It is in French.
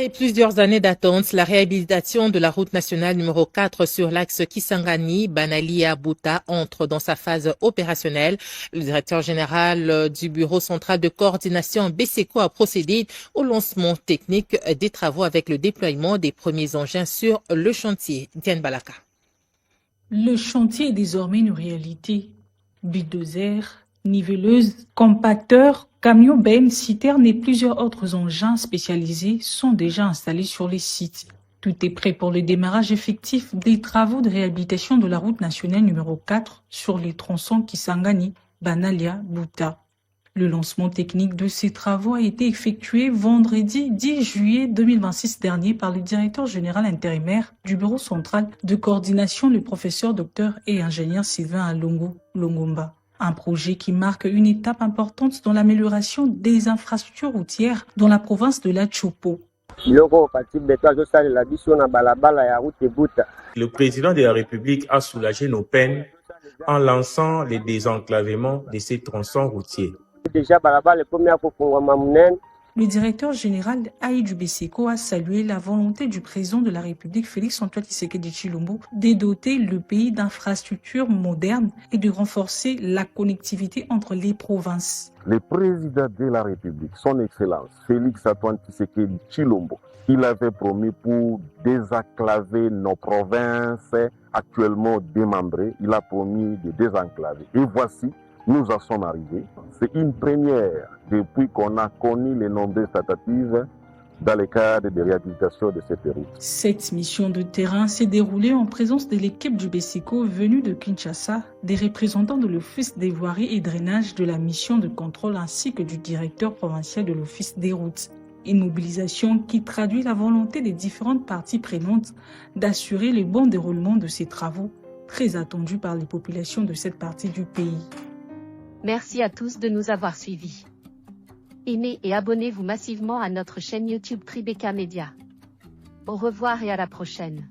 Après plusieurs années d'attente, la réhabilitation de la route nationale numéro 4 sur l'axe Kisangani-Banalia-Bouta entre dans sa phase opérationnelle. Le directeur général du bureau central de coordination BESECO a procédé au lancement technique des travaux avec le déploiement des premiers engins sur le chantier. Diane Balaka. Le chantier est désormais une réalité. Bulldozer, niveleuse, compacteur, camions BM, citernes et plusieurs autres engins spécialisés sont déjà installés sur les sites. Tout est prêt pour le démarrage effectif des travaux de réhabilitation de la route nationale numéro 4 sur les tronçons Kisangani, Banalia, Bouta. Le lancement technique de ces travaux a été effectué vendredi 10 juillet 2026 dernier par le directeur général intérimaire du bureau central de coordination, le professeur docteur et ingénieur Sylvain Alongo Longomba. Un projet qui marque une étape importante dans l'amélioration des infrastructures routières dans la province de la Chopo. Le président de la République a soulagé nos peines en lançant les désenclavements de ces tronçons routiers. Le directeur général du BESECO a salué la volonté du président de la République, Félix-Antoine Tshisekedi Tshilombo, de doter le pays d'infrastructures modernes et de renforcer la connectivité entre les provinces. Le président de la République, son Excellence, Félix-Antoine Tshisekedi Tshilombo, il avait promis pour désenclaver nos provinces actuellement démembrées. Il a promis de désenclaver. Et voici, nous en sommes arrivés. C'est une première depuis qu'on a connu les nombreuses tentatives dans le cadre de réhabilitation de cette route. Cette mission de terrain s'est déroulée en présence de l'équipe du BESECO venue de Kinshasa, des représentants de l'Office des voiries et drainage de la mission de contrôle ainsi que du directeur provincial de l'Office des routes. Une mobilisation qui traduit la volonté des différentes parties prenantes d'assurer le bon déroulement de ces travaux, très attendus par les populations de cette partie du pays. Merci à tous de nous avoir suivis. Aimez et abonnez-vous massivement à notre chaîne YouTube Tribeca Media. Au revoir et à la prochaine.